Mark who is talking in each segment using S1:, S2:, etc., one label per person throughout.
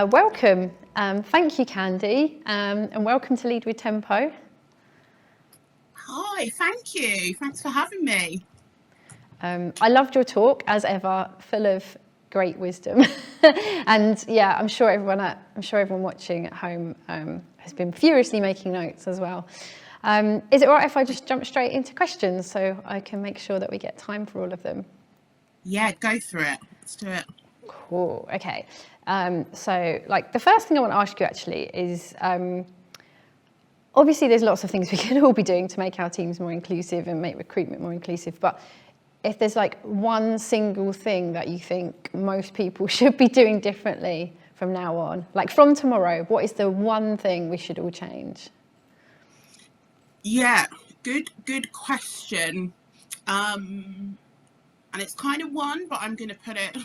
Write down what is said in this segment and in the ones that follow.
S1: Welcome. Thank you, Candi, and welcome to Lead with Tempo.
S2: Hi, thank you. Thanks for having me.
S1: I loved your talk, as ever, full of great wisdom. And yeah, I'm sure everyone watching at home has been furiously making notes as well. Is it all right if I just jump straight into questions so I can make sure that we get time for all of them?
S2: Yeah, go for it. Let's do it.
S1: Cool. Okay. So, the first thing I want to ask you actually is, obviously there's lots of things we can all be doing to make our teams more inclusive and make recruitment more inclusive, but if there's one single thing that you think most people should be doing differently from now on, from tomorrow, what is the one thing we should all change?
S2: Yeah, good question. And it's kind of one, but I'm going to put it,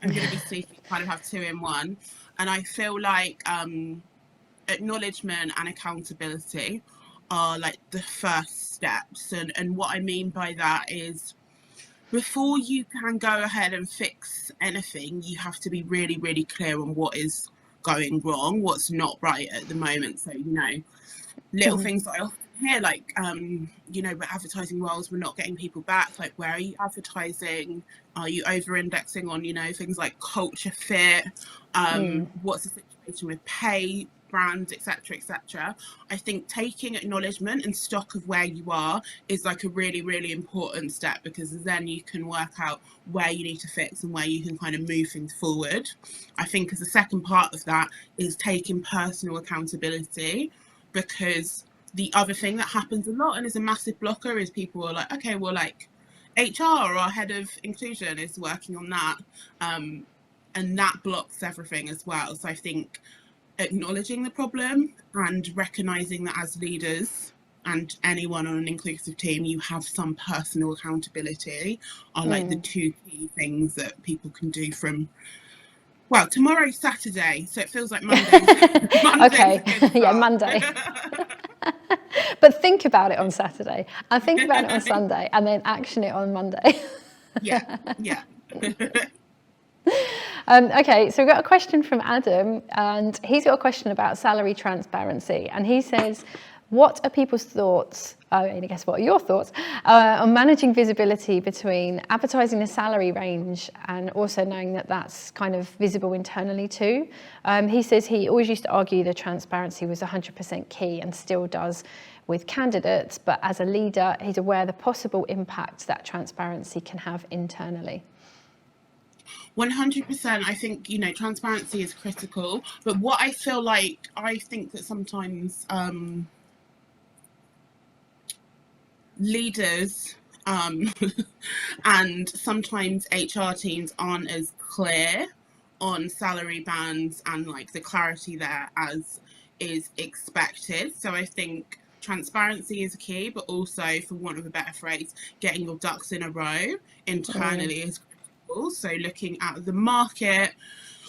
S2: I'm going to be sneaky, kind of have two in one. And I feel like acknowledgement and accountability are the first steps. And what I mean by that is, before you can go ahead and fix anything, you have to be really, really clear on what is going wrong, what's not right at the moment. So, little things that I often hear, we're advertising roles, we're not getting people back. Where are you advertising? Are you over-indexing on, things like culture fit? What's the situation with pay, brands, etc., etc. I think taking acknowledgement and stock of where you are is a really, really important step, because then you can work out where you need to fix and where you can kind of move things forward. I think as a second part of that is taking personal accountability, because the other thing that happens a lot and is a massive blocker is people are like, okay, well, HR or our head of inclusion is working on that, and that blocks everything as well. So I think acknowledging the problem and recognizing that as leaders and anyone on an inclusive team, you have some personal accountability are the two key things that people can do from, well, tomorrow's Saturday, so it feels like Monday.
S1: Okay, yeah, Monday. But think about it on Saturday, and think about it on Sunday, and then action it on Monday.
S2: Yeah.
S1: Okay, so we've got a question from Adam, and he's got a question about salary transparency, and he says, what are people's thoughts, I guess what are your thoughts, on managing visibility between advertising the salary range and also knowing that that's kind of visible internally too? He says he always used to argue that transparency was 100% key and still does with candidates, but as a leader, he's aware of the possible impact that transparency can have internally.
S2: 100%. I think, transparency is critical, but what I feel like, I think that sometimes leaders and sometimes HR teams aren't as clear on salary bands and the clarity there as is expected. So I think transparency is key, but also, for want of a better phrase, getting your ducks in a row internally is critical. So looking at the market,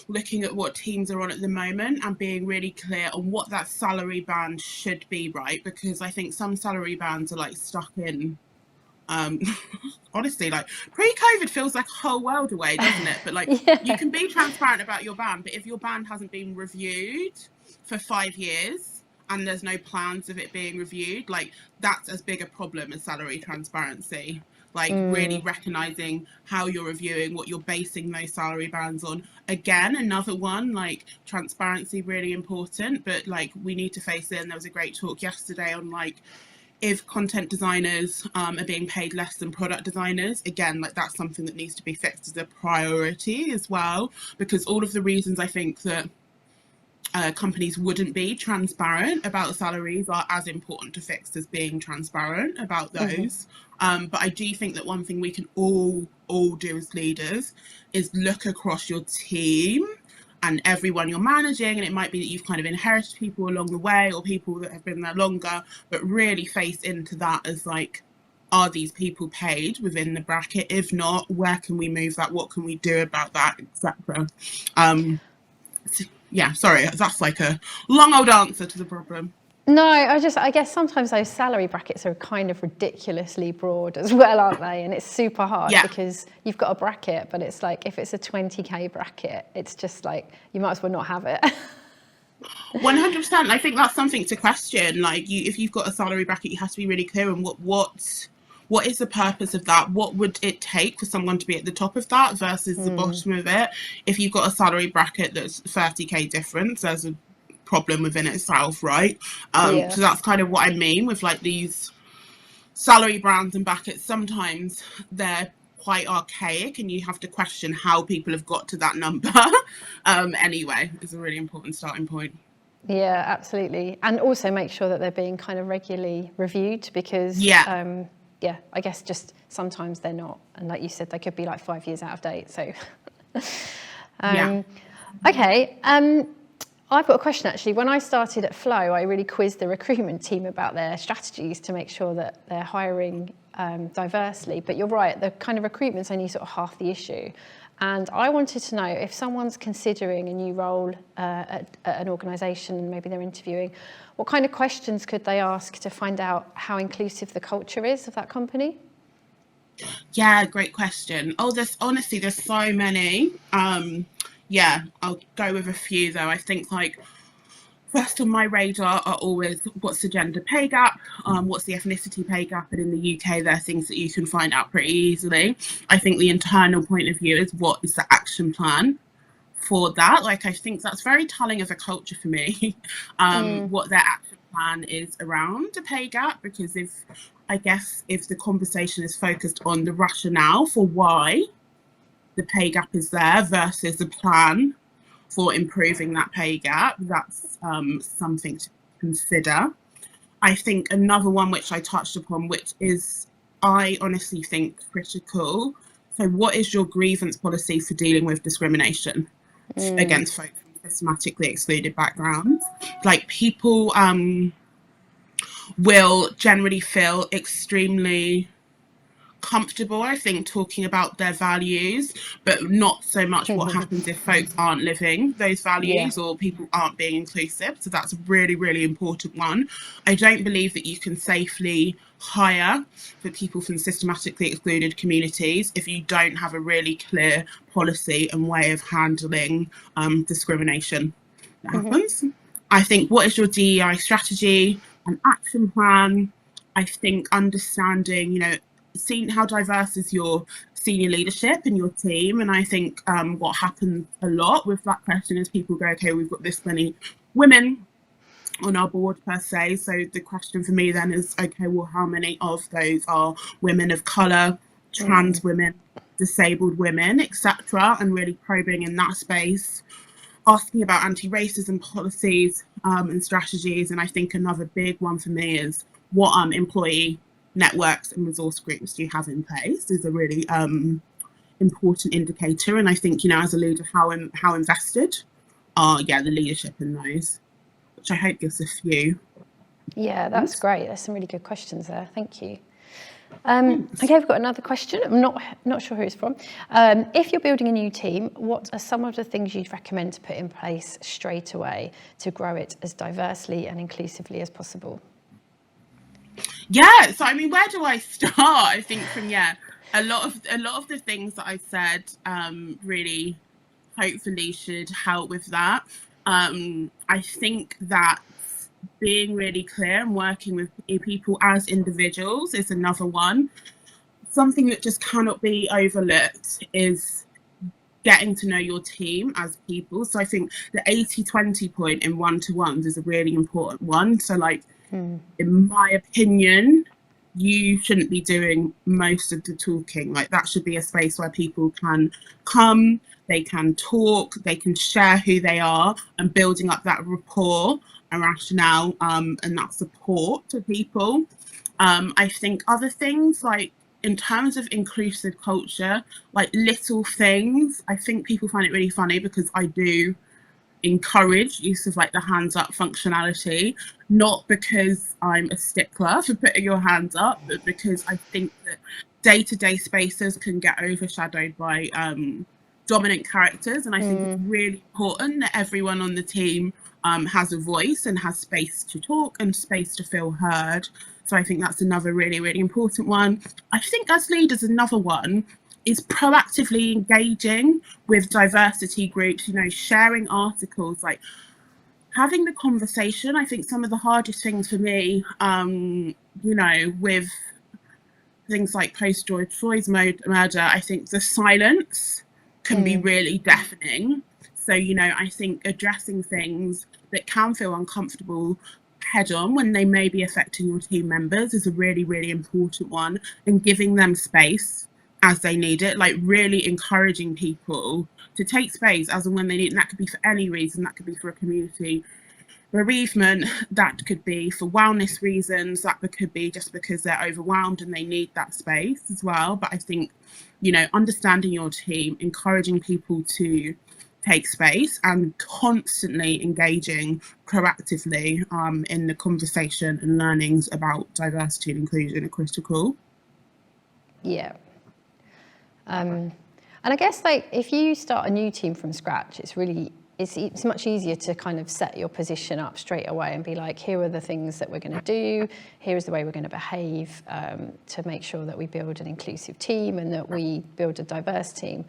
S2: looking at what teams are on at the moment and being really clear on what that salary band should be, right? Because I think some salary bands are stuck in, honestly, pre-COVID feels like a whole world away, doesn't it? But yeah. You can be transparent about your band, but if your band hasn't been reviewed for 5 years and there's no plans of it being reviewed, that's as big a problem as salary transparency. Really recognizing how you're reviewing, what you're basing those salary bands on. Again, another one, transparency, really important, but we need to face it. And there was a great talk yesterday on if content designers are being paid less than product designers. Again, that's something that needs to be fixed as a priority as well, because all of the reasons I think that companies wouldn't be transparent about the salaries are as important to fix as being transparent about those. But I do think that one thing we can all do as leaders is look across your team and everyone you're managing, and it might be that you've kind of inherited people along the way or people that have been there longer, but really face into that as are these people paid within the bracket? If not, where can we move that? What can we do about that, etc. Yeah, sorry, that's a long old answer to the problem.
S1: No, I guess sometimes those salary brackets are kind of ridiculously broad as well, aren't they? And it's super hard
S2: Yeah.
S1: because you've got a bracket, but it's like if it's a 20k bracket, it's just like you might as well not have it.
S2: 100%. I think that's something to question. Like, if you've got a salary bracket, you have to be really clear on what is the purpose of that? What would it take for someone to be at the top of that versus the bottom of it? If you've got a salary bracket that's 30k difference, there's a problem within itself, right?
S1: Yeah.
S2: So that's kind of what I mean with like these salary brands and brackets. Sometimes they're quite archaic and you have to question how people have got to that number. Anyway, it's a really important starting point.
S1: Yeah, absolutely. And also make sure that they're being kind of regularly reviewed because,
S2: Yeah.
S1: I guess just sometimes they're not. And like you said, they could be like 5 years out of date. So,
S2: Yeah.
S1: Okay. I've got a question actually. When I started at Flow, I really quizzed the recruitment team about their strategies to make sure that they're hiring diversely. But you're right, the kind of recruitment's only sort of half the issue. And I wanted to know if someone's considering a new role at an organisation and maybe they're interviewing, what kind of questions could they ask to find out how inclusive the culture is of that company?
S2: Yeah, great question. Oh, there's so many. Yeah, I'll go with a few though. I think like first on my radar are always what's the gender pay gap, what's the ethnicity pay gap, and in the UK there are things that you can find out pretty easily. I think the internal point of view is what is the action plan for that. Like I think that's very telling of a culture for me, what their action plan is around a pay gap, because if the conversation is focused on the rationale for why the pay gap is there versus the plan for improving that pay gap, that's something to consider. I think another one which I touched upon, which is I honestly think critical. So what is your grievance policy for dealing with discrimination against folks from systematically excluded backgrounds? Like people will generally feel extremely comfortable, I think, talking about their values, but not so much what happens if folks aren't living those values or people aren't being inclusive. So that's a really, really important one. I don't believe that you can safely hire for people from systematically excluded communities if you don't have a really clear policy and way of handling discrimination that happens. I think what is your DEI strategy and action plan? I think understanding, seeing how diverse is your senior leadership in your team. And I think what happens a lot with that question is people go, okay, we've got this many women on our board per se. So the question for me then is, okay, well, how many of those are women of colour, trans women, disabled women, etc., and really probing in that space, asking about anti-racism policies and strategies. And I think another big one for me is what employee networks and resource groups do you have in place is a really important indicator. And I think, as a leader, how invested are the leadership in those, which I hope gives a few.
S1: Yeah, that's great. There's some really good questions there. Thank you. Okay, we've got another question. I'm not sure who it's from. If you're building a new team, what are some of the things you'd recommend to put in place straight away to grow it as diversely and inclusively as possible?
S2: Yeah, so I mean, where do I start? I think from a lot of the things that I said really hopefully should help with that. I think that being really clear and working with people as individuals is another one. Something that just cannot be overlooked is getting to know your team as people. So I think the 80-20 point in one-to-ones is a really important one. So like, in my opinion, you shouldn't be doing most of the talking. Like that should be a space where people can come, they can talk, they can share who they are, and building up that rapport and rationale and that support to people. I think other things like in terms of inclusive culture, like little things, I think people find it really funny because I do encourage use of like the hands up functionality, not because I'm a stickler for putting your hands up, but because I think that day-to-day spaces can get overshadowed by dominant characters, and I think it's really important that everyone on the team has a voice and has space to talk and space to feel heard. So I think that's another really, really important one. I think as leaders, another one is proactively engaging with diversity groups, sharing articles, like having the conversation. I think some of the hardest things for me, with things like post George Floyd's murder, I think the silence can be really deafening. So, I think addressing things that can feel uncomfortable head on when they may be affecting your team members is a really, really important one, and giving them space as they need it, like really encouraging people to take space as and when they need it. And that could be for any reason. That could be for a community bereavement, that could be for wellness reasons, that could be just because they're overwhelmed and they need that space as well. But I think, understanding your team, encouraging people to take space, and constantly engaging proactively in the conversation and learnings about diversity and inclusion are critical.
S1: Yeah. And I guess, like, if you start a new team from scratch, it's much easier to kind of set your position up straight away and be like, here are the things that we're going to do, here is the way we're going to behave to make sure that we build an inclusive team and that we build a diverse team.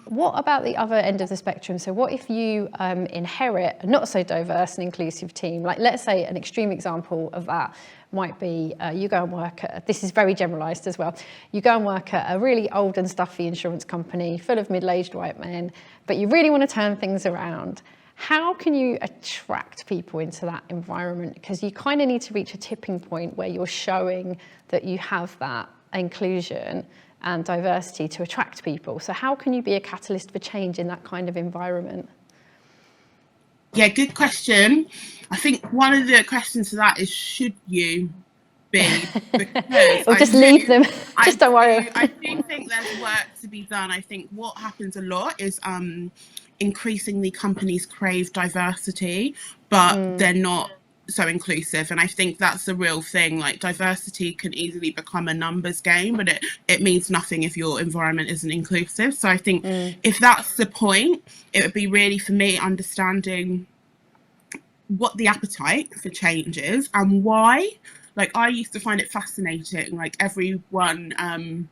S1: What about the other end of the spectrum? So what if you inherit a not so diverse and inclusive team? Like, let's say an extreme example of that might be you go and work at, this is very generalised as well, you go and work at a really old and stuffy insurance company full of middle-aged white men, but you really want to turn things around. How can you attract people into that environment? Because you kind of need to reach a tipping point where you're showing that you have that inclusion and diversity to attract people. So how can you be a catalyst for change in that kind of environment?
S2: Yeah, good question. I think one of the questions to that is, should you be? Because
S1: or just leave them. Just don't worry.
S2: I do think there's work to be done. I think what happens a lot is increasingly companies crave diversity, but they're not so inclusive. And I think that's the real thing. Like, diversity can easily become a numbers game, but it means nothing if your environment isn't inclusive. So I think if that's the point, it would be really, for me, understanding what the appetite for change is and why. Like, I used to find it fascinating, like everyone can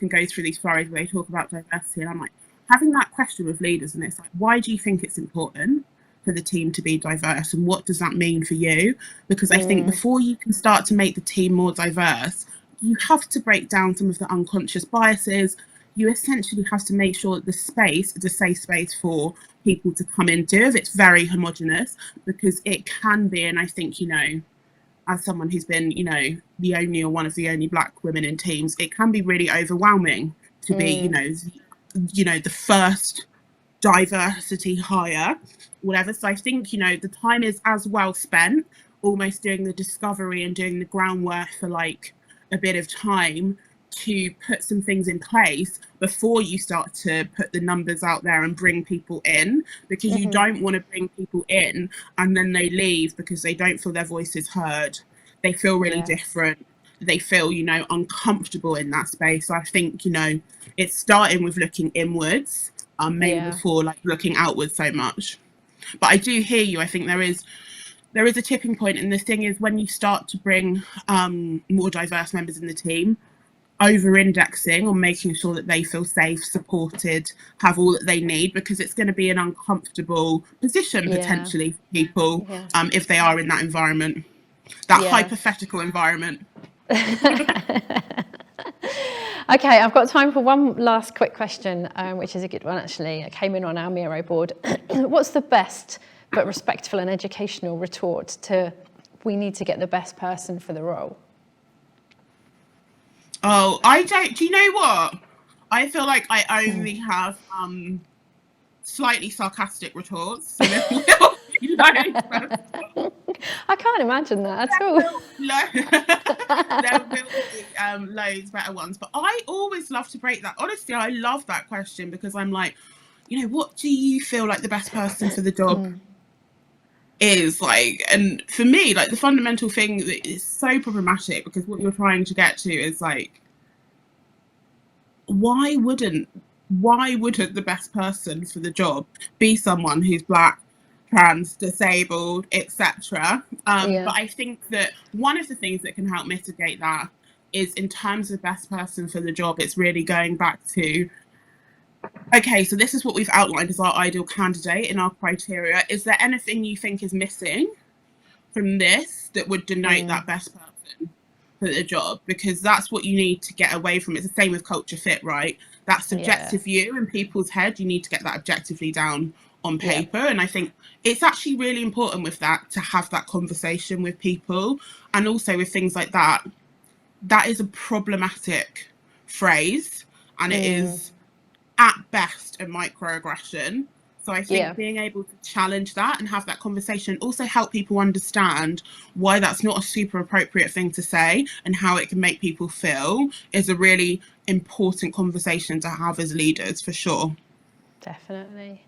S2: go through these flurries where they talk about diversity, and I'm like, having that question with leaders, and it's like, why do you think it's important for the team to be diverse, and what does that mean for you? Because I think before you can start to make the team more diverse, you have to break down some of the unconscious biases. You essentially have to make sure that the space is a safe space for people to come into. If it's very homogenous, because it can be, and I think, as someone who's been, the only or one of the only Black women in teams, it can be really overwhelming to be, the first diversity hire, whatever. So I think, the time is as well spent almost doing the discovery and doing the groundwork for like a bit of time to put some things in place before you start to put the numbers out there and bring people in, because you don't want to bring people in and then they leave because they don't feel their voices heard. They feel really different. They feel, uncomfortable in that space. So I think, it's starting with looking inwards, maybe before like looking outwards so much. But I do hear you. I think there is a tipping point, and the thing is, when you start to bring more diverse members in the team, over-indexing on making sure that they feel safe, supported, have all that they need, because it's going to be an uncomfortable position potentially for people if they are in that environment, that hypothetical environment.
S1: Okay, I've got time for one last quick question, which is a good one actually. It came in on our Miro board. What's the best but respectful and educational retort to we need to get the best person for the role?
S2: Oh, I don't. Do you know what? I feel like I only have slightly sarcastic retorts. So there will be
S1: I can't imagine that at all.
S2: There will be loads better ones, but I always love to break that. Honestly, I love that question, because I'm like, what do you feel like the best person for the job is like? And for me, like, the fundamental thing that is so problematic, because what you're trying to get to is like, why wouldn't the best person for the job be someone who's Black, trans, disabled, etc.
S1: Yeah.
S2: But I think that one of the things that can help mitigate that is, in terms of best person for the job, it's really going back to, okay, so this is what we've outlined as our ideal candidate in our criteria. Is there anything you think is missing from this that would denote that best person for the job? Because that's what you need to get away from. It's the same with culture fit, right? That subjective view in people's head, you need to get that objectively down on
S1: Yeah.
S2: paper. And I think it's actually really important with that to have that conversation with people. And also with things like that, that is a problematic phrase, and it is at best a microaggression. So I think
S1: Yeah.
S2: being able to challenge that and have that conversation, also help people understand why that's not a super appropriate thing to say and how it can make people feel, is a really important conversation to have as leaders, for sure.
S1: Definitely.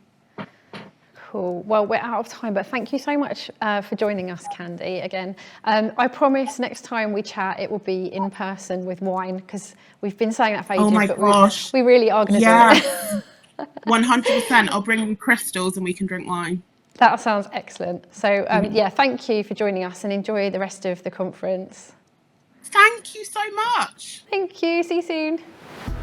S1: Cool. Well, we're out of time, but thank you so much for joining us, Candi, again. I promise next time we chat, it will be in person with wine, because we've been saying that for ages,
S2: Oh my
S1: but
S2: gosh.
S1: we really are going to do
S2: Yes.
S1: it.
S2: 100%. I'll bring crystals and we can drink wine.
S1: That sounds excellent. So yeah, thank you for joining us and enjoy the rest of the conference.
S2: Thank you so much.
S1: Thank you. See you soon.